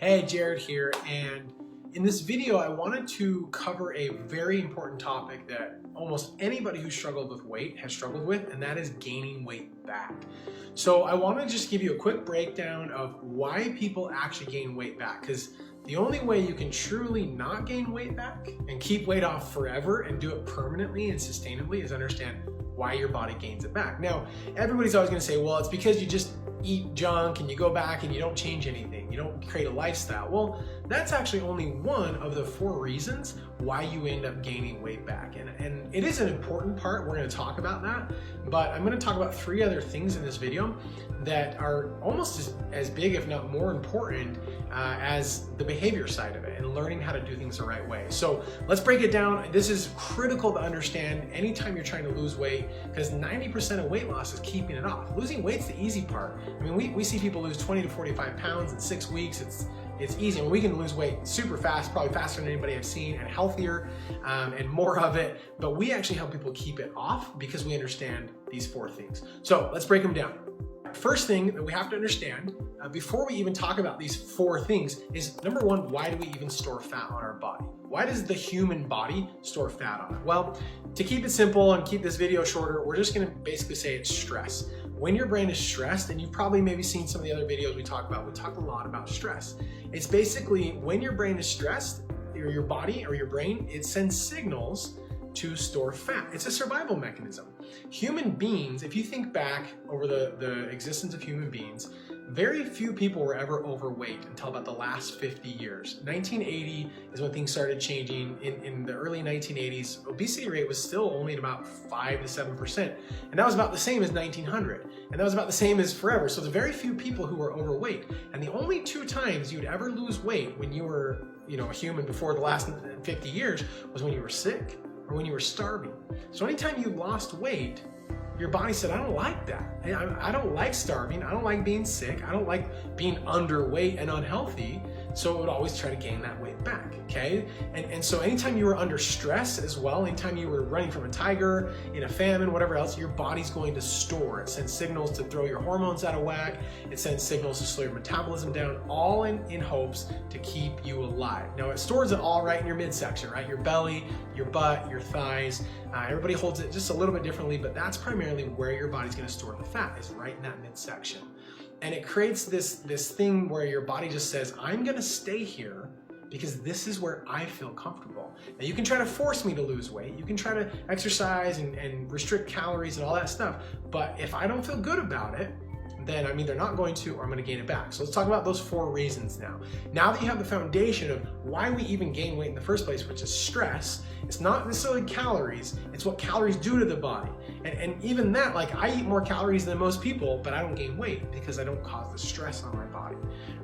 Hey, Jared here, and in this video I wanted to cover a very important topic that almost anybody who struggled with weight has struggled with, and that is gaining weight back. So I want to just give you a quick breakdown of why people actually gain weight back, because the only way you can truly not gain weight back and keep weight off forever and do it permanently and sustainably is understand why your body gains it back. Now, everybody's always going to say, well, it's because you just eat junk and you go back and you don't change anything. You don't create a lifestyle. Well, that's actually only one of the 4 reasons why you end up gaining weight back. And it is an important part. We're going to talk about that, but I'm going to talk about 3 other things in this video that are almost as big, if not more important, as the behavior side of it and learning how to do things the right way. So let's break it down. This is critical to understand anytime you're trying to lose weight, because 90% of weight loss is keeping it off. Losing weight's the easy part. I mean, we see people lose 20 to 45 pounds in 6 weeks. It's easy, and we can lose weight super fast, probably faster than anybody I've seen, and healthier and more of it. But we actually help people keep it off because we understand these 4 things. So let's break them down. First thing that we have to understand before we even talk about these 4 things is, number 1, why do we even store fat on our body? Why does the human body store fat on it? Well, to keep it simple and keep this video shorter, we're just going to basically say it's stress. When your brain is stressed, and you've probably maybe seen some of the other videos we talk a lot about stress. It's basically when your brain is stressed, or your body or your brain, it sends signals to store fat. It's a survival mechanism. Human beings, if you think back over the existence of human beings, very few people were ever overweight until about the last 50 years. 1980 is when things started changing. In the early 1980s, obesity rate was still only at about 5 to 7%. And that was about the same as 1900. And that was about the same as forever. So there's very few people who were overweight. And the only 2 times you'd ever lose weight when you were, a human before the last 50 years was when you were sick or when you were starving. So anytime you lost weight, your body said, I don't like that. I don't like starving. I don't like being sick. I don't like being underweight and unhealthy. So it would always try to gain that weight back, okay? And so anytime you were under stress as well, anytime you were running from a tiger, in a famine, whatever else, your body's going to store. It sends signals to throw your hormones out of whack. It sends signals to slow your metabolism down, all in hopes to keep you alive. Now, it stores it all right in your midsection, right? Your belly, your butt, your thighs. Everybody holds it just a little bit differently, but that's primarily where your body's going to store the fat, is right in that midsection. And it creates this thing where your body just says, I'm going to stay here because this is where I feel comfortable. Now, you can try to force me to lose weight. You can try to exercise and restrict calories and all that stuff. But if I don't feel good about it, then I'm either not going to or I'm going to gain it back. So let's talk about those 4 reasons now. Now that you have the foundation of why we even gain weight in the first place, which is stress, it's not necessarily calories, it's what calories do to the body. And even that, like, I eat more calories than most people, but I don't gain weight because I don't cause the stress on my body,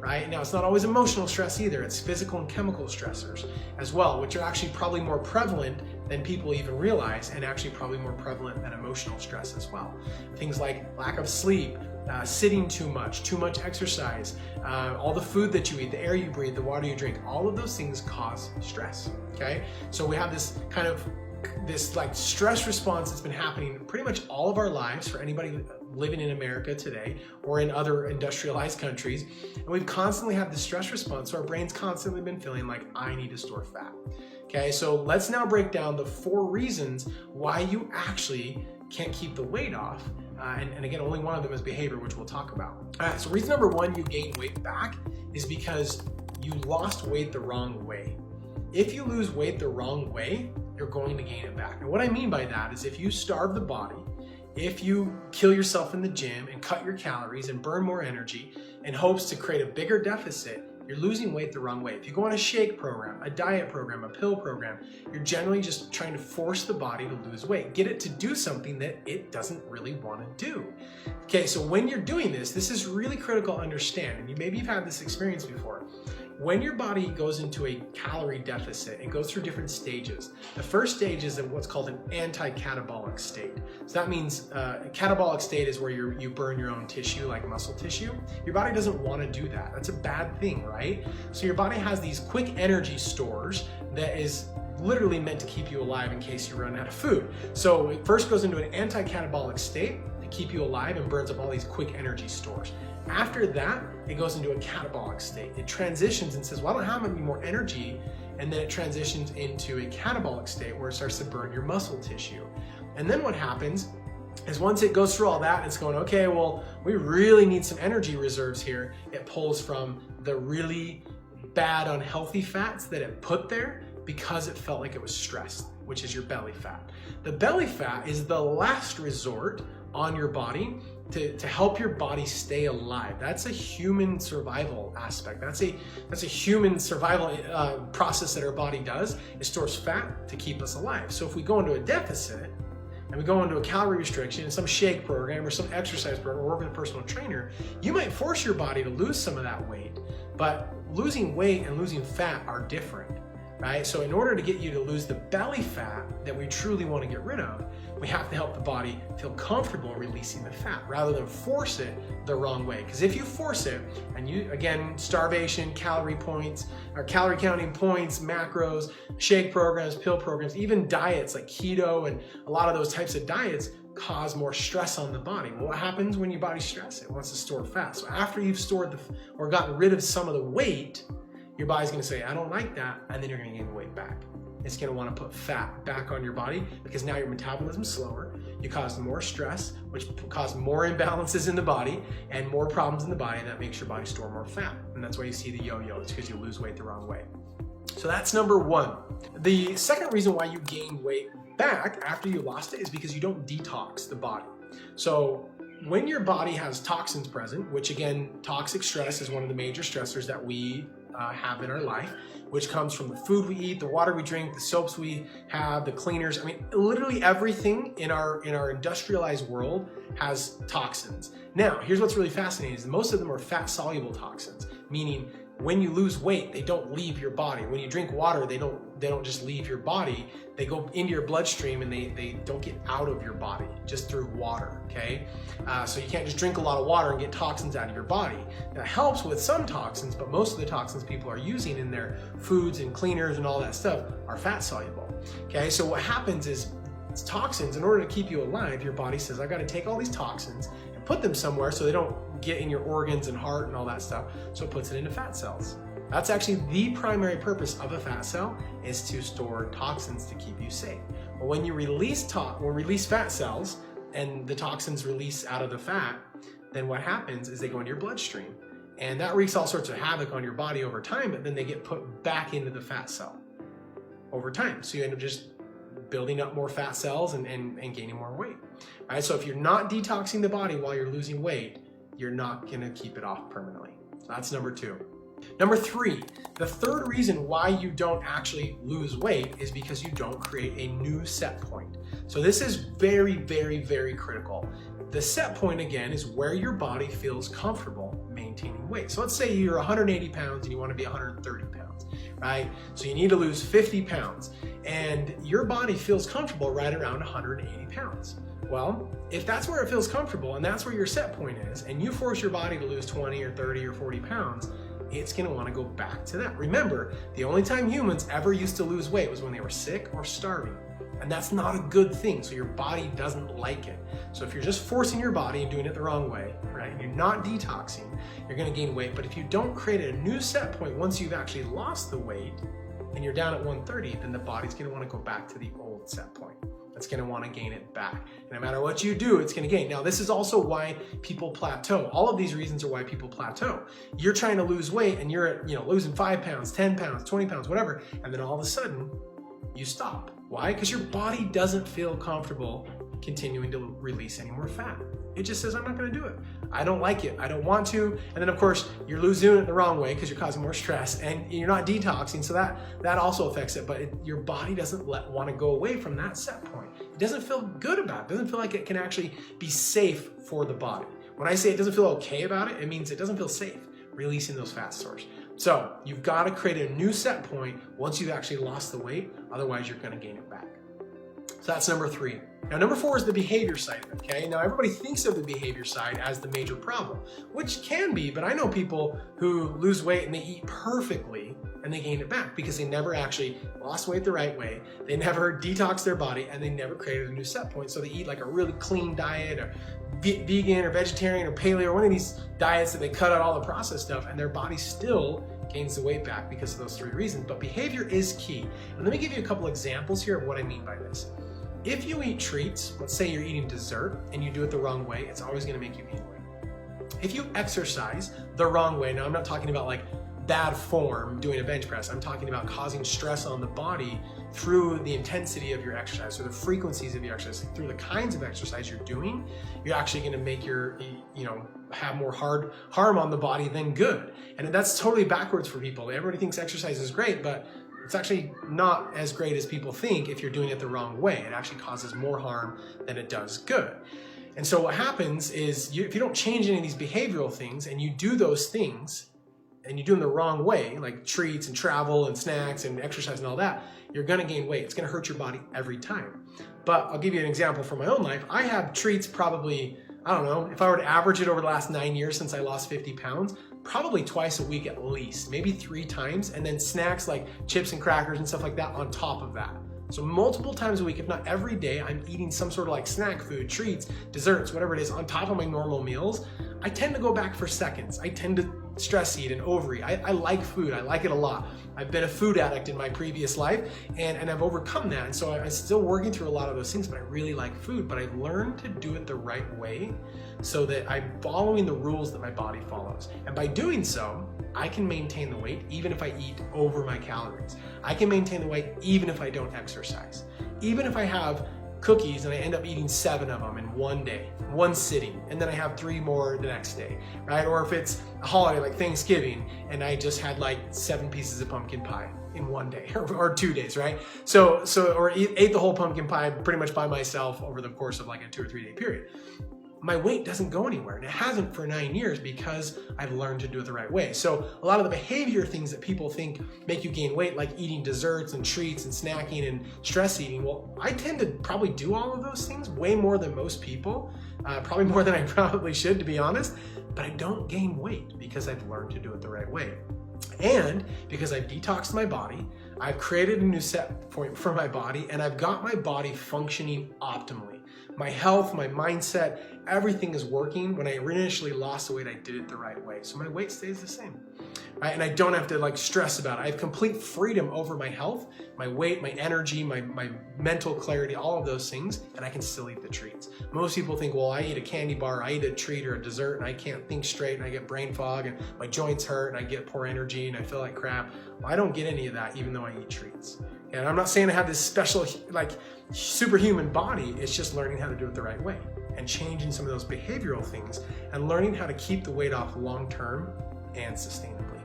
right? Now, it's not always emotional stress either. It's physical and chemical stressors as well, which are actually probably more prevalent than people even realize, and actually probably more prevalent than emotional stress as well. Things like lack of sleep, sitting too much exercise, all the food that you eat, the air you breathe, the water you drink, all of those things cause stress, okay? So we have this kind of like stress response that's been happening pretty much all of our lives for anybody living in America today or in other industrialized countries. And we've constantly had this stress response, so our brain's constantly been feeling like, I need to store fat. Okay, so let's now break down the 4 reasons why you actually can't keep the weight off. And again, only one of them is behavior, which we'll talk about. All right, so reason number 1 you gain weight back is because you lost weight the wrong way. If you lose weight the wrong way, you're going to gain it back. And what I mean by that is if you starve the body, if you kill yourself in the gym and cut your calories and burn more energy in hopes to create a bigger deficit, you're losing weight the wrong way. If you go on a shake program, a diet program, a pill program, you're generally just trying to force the body to lose weight, get it to do something that it doesn't really want to do. Okay, so when you're doing this is really critical to understand, and maybe you've had this experience before. When your body goes into a calorie deficit, it goes through different stages. The first stage is what's called an anti-catabolic state. So that means a catabolic state is where you burn your own tissue, like muscle tissue. Your body doesn't want to do that. That's a bad thing, right? So your body has these quick energy stores that is literally meant to keep you alive in case you run out of food. So it first goes into an anti-catabolic state to keep you alive and burns up all these quick energy stores. After that, it goes into a catabolic state. It transitions and says, well, I don't have any more energy. And then it transitions into a catabolic state where it starts to burn your muscle tissue. And then what happens is once it goes through all that, it's going, okay, well, we really need some energy reserves here. It pulls from the really bad, unhealthy fats that it put there because it felt like it was stressed, which is your belly fat. The belly fat is the last resort on your body to help your body stay alive. That's a human survival aspect. That's a human survival process that our body does. It stores fat to keep us alive. So if we go into a deficit and we go into a calorie restriction, some shake program or some exercise program or work with a personal trainer, you might force your body to lose some of that weight, but losing weight and losing fat are different. Right? So in order to get you to lose the belly fat that we truly want to get rid of, we have to help the body feel comfortable releasing the fat rather than force it the wrong way. Because if you force it, and you, again, starvation, calorie points, or calorie counting points, macros, shake programs, pill programs, even diets like keto and a lot of those types of diets cause more stress on the body. Well, what happens when your body's stressed? It wants to store fat. So after you've stored or gotten rid of some of the weight, your body's gonna say, I don't like that, and then you're gonna gain weight back. It's gonna wanna put fat back on your body because now your metabolism's slower, you cause more stress, which causes more imbalances in the body and more problems in the body, and that makes your body store more fat. And that's why you see the yo-yo, it's because you lose weight the wrong way. So that's number one. The second reason why you gain weight back after you lost it is because you don't detox the body. So when your body has toxins present, which again, toxic stress is one of the major stressors that we have in our life, which comes from the food we eat, the water we drink, the soaps we have, the cleaners. I mean, literally everything in our industrialized world has toxins. Now, here's what's really fascinating is most of them are fat-soluble toxins, meaning when you lose weight, they don't leave your body. When you drink water, they don't just leave your body. They go into your bloodstream and they don't get out of your body just through water, okay? So you can't just drink a lot of water and get toxins out of your body. That helps with some toxins, but most of the toxins people are using in their foods and cleaners and all that stuff are fat soluble, okay? So what happens is toxins, in order to keep you alive, your body says, I gotta take all these toxins and put them somewhere so they don't get in your organs and heart and all that stuff, so it puts it into fat cells. That's actually the primary purpose of a fat cell, is to store toxins to keep you safe. But when you release fat cells and the toxins release out of the fat, then what happens is they go into your bloodstream. And that wreaks all sorts of havoc on your body over time, but then they get put back into the fat cell over time. So you end up just building up more fat cells and gaining more weight. All right, so if you're not detoxing the body while you're losing weight, you're not gonna keep it off permanently. So that's number two. Number three, the third reason why you don't actually lose weight is because you don't create a new set point. So this is very, very, very critical. The set point, again, is where your body feels comfortable maintaining weight. So let's say you're 180 pounds and you want to be 130 pounds, right? So you need to lose 50 pounds and your body feels comfortable right around 180 pounds. Well, if that's where it feels comfortable and that's where your set point is, and you force your body to lose 20 or 30 or 40 pounds, it's gonna wanna go back to that. Remember, the only time humans ever used to lose weight was when they were sick or starving. And that's not a good thing, so your body doesn't like it. So if you're just forcing your body and doing it the wrong way, right, you're not detoxing, you're gonna gain weight. But if you don't create a new set point once you've actually lost the weight and you're down at 130, then the body's gonna wanna go back to the old set point. It's gonna wanna gain it back. And no matter what you do, it's gonna gain. Now, this is also why people plateau. All of these reasons are why people plateau. You're trying to lose weight and you're at, losing 5 pounds, 10 pounds, 20 pounds, whatever, and then all of a sudden, you stop. Why? Because your body doesn't feel comfortable continuing to release any more fat. It just says, I'm not gonna do it. I don't like it, I don't want to. And then of course, you're losing it the wrong way because you're causing more stress and you're not detoxing, so that also affects it, but your body doesn't want to go away from that set point. It doesn't feel good about it. It doesn't feel like it can actually be safe for the body. When I say it doesn't feel okay about it, it means it doesn't feel safe releasing those fat stores. So you've got to create a new set point once you've actually lost the weight, otherwise you're going to gain it back. So that's number 3. Now, number 4 is the behavior side of it, okay? Now, everybody thinks of the behavior side as the major problem, which can be, but I know people who lose weight and they eat perfectly and they gain it back because they never actually lost weight the right way, they never detoxed their body, and they never created a new set point. So they eat like a really clean diet, or vegan or vegetarian or paleo, or one of these diets that they cut out all the processed stuff, and their body still gains the weight back because of those 3 reasons. But behavior is key. And let me give you a couple examples here of what I mean by this. If you eat treats, let's say you're eating dessert and you do it the wrong way, it's always going to make you gain weight. If you exercise the wrong way, now I'm not talking about like bad form doing a bench press, I'm talking about causing stress on the body through the intensity of your exercise, through the frequencies of your exercise, through the kinds of exercise you're doing, you're actually going to make your, have more harm on the body than good. And that's totally backwards for people. Everybody thinks exercise is great, but it's actually not as great as people think if you're doing it the wrong way. It actually causes more harm than it does good. And so what happens is if you don't change any of these behavioral things and you do those things and you do them the wrong way, like treats and travel and snacks and exercise and all that, you're gonna gain weight. It's gonna hurt your body every time. But I'll give you an example from my own life. I have treats probably, I don't know, if I were to average it over the last 9 years since I lost 50 pounds, probably twice a week at least, maybe 3 times, and then snacks like chips and crackers and stuff like that on top of that. So multiple times a week, if not every day, I'm eating some sort of like snack food, treats, desserts, whatever it is, on top of my normal meals. I tend to go back for seconds. I tend to stress eat and overeat. I like food. I like it a lot. I've been a food addict in my previous life, and I've overcome that. And so I'm still working through a lot of those things, but I really like food. But I've learned to do it the right way so that I'm following the rules that my body follows. And by doing so, I can maintain the weight even if I eat over my calories. I can maintain the weight even if I don't exercise. Even if I have cookies and I end up eating 7 of them in one day, one sitting, and then I have 3 more the next day, right? Or if it's a holiday like Thanksgiving and I just had like 7 pieces of pumpkin pie in one day or 2 days, right? Or ate the whole pumpkin pie pretty much by myself over the course of like a 2 or 3 day period. My weight doesn't go anywhere, and it hasn't for 9 years because I've learned to do it the right way. So a lot of the behavior things that people think make you gain weight, like eating desserts and treats and snacking and stress eating, well, I tend to probably do all of those things way more than most people, probably more than I probably should, to be honest, but I don't gain weight because I've learned to do it the right way. And because I've detoxed my body, I've created a new set point for my body, and I've got my body functioning optimally. My health, my mindset, everything is working. When I initially lost the weight, I did it the right way. So my weight stays the same, right? And I don't have to like stress about it. I have complete freedom over my health, my weight, my energy, my mental clarity, all of those things, and I can still eat the treats. Most people think, well, I eat a candy bar, I eat a treat or a dessert, and I can't think straight, and I get brain fog, and my joints hurt, and I get poor energy, and I feel like crap. Well, I don't get any of that, even though I eat treats. And I'm not saying I have this special, like, superhuman body. It's just learning how to do it the right way and changing some of those behavioral things and learning how to keep the weight off long-term and sustainably.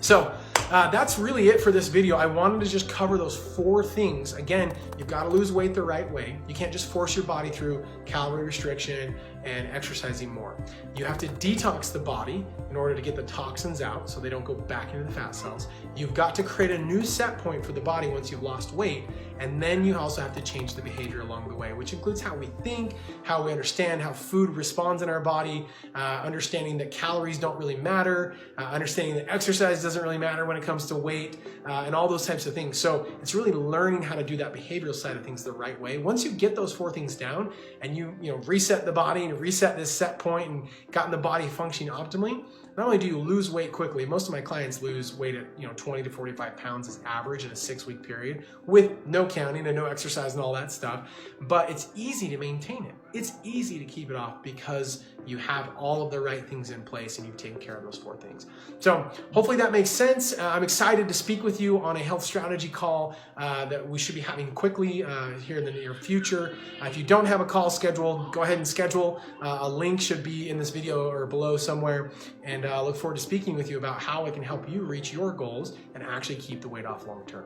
So that's really it for this video. I wanted to just cover those 4 things. Again, you've got to lose weight the right way. You can't just force your body through calorie restriction and exercising more. You have to detox the body in order to get the toxins out so they don't go back into the fat cells. You've got to create a new set point for the body once you've lost weight, and then you also have to change the behavior along the way, which includes how we think, how we understand how food responds in our body, understanding that calories don't really matter, understanding that exercise doesn't really matter when it comes to weight, and all those types of things. So it's really learning how to do that behavioral side of things the right way. Once you get those 4 things down and you reset the body and reset this set point and gotten the body functioning optimally, not only do you lose weight quickly, most of my clients lose weight at 20 to 45 pounds as average in a 6-week period with no counting and no exercise and all that stuff, but it's easy to maintain it. It's easy to keep it off because you have all of the right things in place and you've taken care of those 4 things. So hopefully that makes sense. I'm excited to speak with you on a health strategy call that we should be having quickly here in the near future. If you don't have a call scheduled, go ahead and schedule. A link should be in this video or below somewhere, and I look forward to speaking with you about how I can help you reach your goals and actually keep the weight off long term.